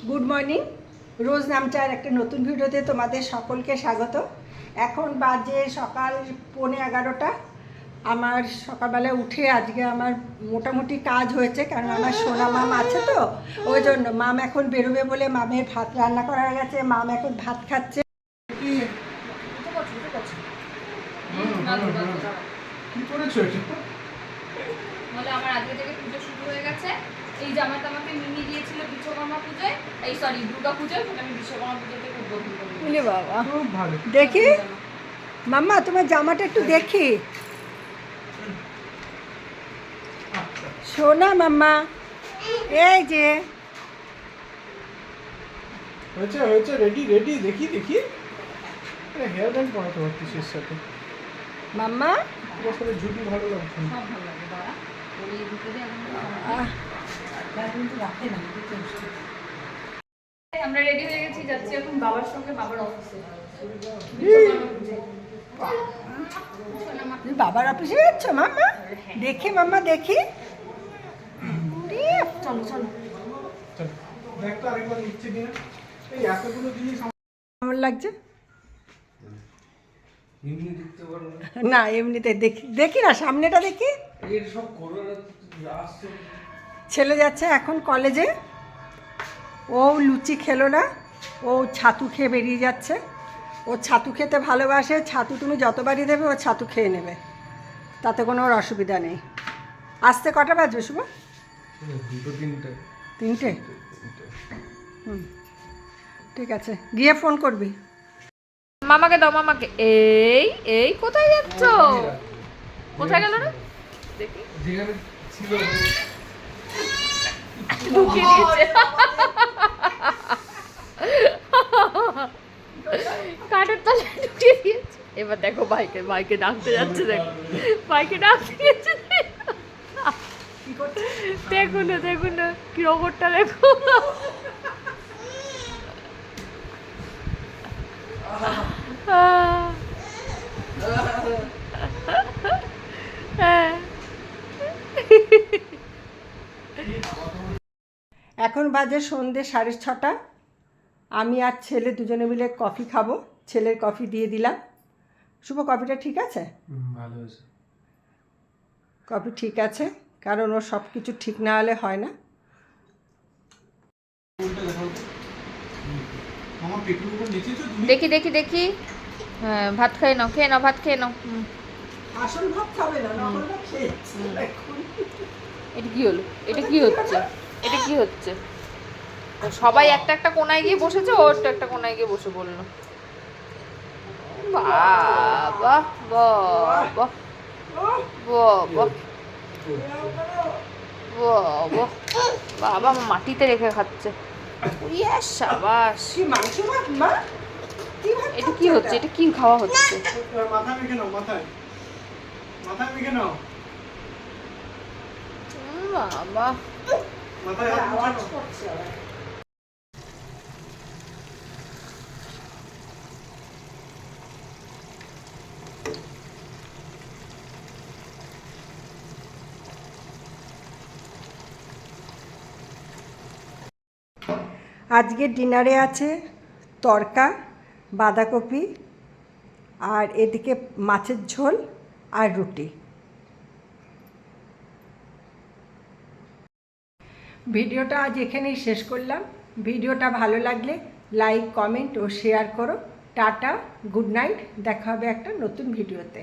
Good morning. রোজ নামচার একটা নতুন ভিডিওতে তোমাদের সকলকে স্বাগত। এখন বাজে সকাল 11:15। আমার সকালবেলা উঠে আজকে আমার মোটামুটি কাজ হয়েছে, কারণ আমার সোনা মাম আছে তো, ওই জন্য মাম এখন বেরোবে বলে মামের ভাত রান্না করা হয়ে গেছে। মাম এখন ভাত খাচ্ছে। আমার আজকে থেকে পুজো শুরু হয়ে গেছে। এই জামাটা আমাকে মিনি দিয়েছিল বিশ্বকর্মা পুজোয়, এই সরি দুর্গা পুজোয়, আমি বিশ্বকর্মা পুজোতে উদ্বোধন করি। বলে বাবা দেখি মাম্মা তোমার জামাটা একটু দেখি। সোনা মাম্মা, এই যে হয়েছে হয়েছে, রেডি রেডি, দেখি দেখি। হেয়ার ব্যান্ড পরাতে পারতিস এর সাথে। মাম্মা তোমার সাথে ঝুটি ভালো লাগছে না। সব ভালো লাগে বাবা, ওই ভিতরে আমরা রেডি হয়ে গেছি, যাচ্ছি এখন বাবার সঙ্গে বাবার অফিসে। তুমি বাবার অফিসে যাচ্ছ মাম্মা? দেখি মাম্মা দেখি। চলো চলো চল দেখ তো আরেকবার নিচ্ছে কিনা। এই এতগুলো জিনিস কেমন লাগছে? এমনি দেখতে পারবো না এমনিতে দেখি দেখি না, সামনেটা দেখি। এর সব করোনা আসছে। ছেলে যাচ্ছে এখন কলেজে, ও লুচি খেলো না, ও ছাতু খেয়ে বেরিয়ে যাচ্ছে। ও ছাতু খেতে ভালোবাসে, ছাতু তুমি যতবারই দেবে ও ছাতু খেয়ে নেবে, তাতে কোনো ওর অসুবিধা নেই। আসতে কটা বাজবে শুভ? 3টে। হুম, ঠিক আছে, গিয়ে ফোন করবি। মামাকে দাও, মামাকে। এই এই কোথায় যাচ্ছ? কোথায় গেল না দেখি, যেখানে ছিল ঢুকিয়ে দিয়েছে কাঠের তলায় ঢুকিয়ে দিয়েছে। এবার দেখো ভাইকে, ভাইকে ডাকতে যাচ্ছে, দেখো ভাইকে ডাকতে যাচ্ছে। দেখুন না দেখুন না কি রোবটটা, দেখো এখন বাজে সন্ধ্যে 6:30। আমি আর ছেলে দুজনে মিলে কফি খাবো। ছেলের কফি দিয়ে দিলাম। শুভ, কফিটা ঠিক আছে? ভালো হয়েছে। কফি ঠিক আছে, কারণ ওর সব কিছু ঠিক না হলে হয় না। আমার পেটের উপর নেচেছো তুমি? দেখি দেখি দেখি। হ্যাঁ ভাত খেয়ে নাও, খেয়ে নাও, ভাত খেয়ে নাও। আসল ভাত খাবে না, নকল ভাত খেয়েছে এখন। এটা কি হলো? এটা কি হচ্ছে? এটা কি হচ্ছে? ও সবাই একটা একটা কোনায় গিয়ে বসেছে, ও একটা কোনায় গিয়ে বসে বললো। বাবা বাবা বাবা বাবা বাবা, মাটিতে রেখে খাচ্ছে। ইয়া সাবাস। কি মাংস ভাত মা? কি ভাত? এটা কি হচ্ছে? এটা কি খাওয়া হচ্ছে? মাথায় মেখে নাও, মাথায় মাথায় মেখে নাও, বাবা মাথায় হাত আওয়াজ মুছে নাও। করছে আবার। আজকে ডিনারে আছে তরকা, বাঁধাকপি, আর এদিকে মাছের ঝোল আর রুটি। ভিডিওটা আজ এখানেই শেষ করলাম। ভিডিওটা ভালো লাগলে লাইক, কমেন্ট ও শেয়ার করো। টাটা, গুড নাইট, দেখা হবে একটা নতুন ভিডিওতে।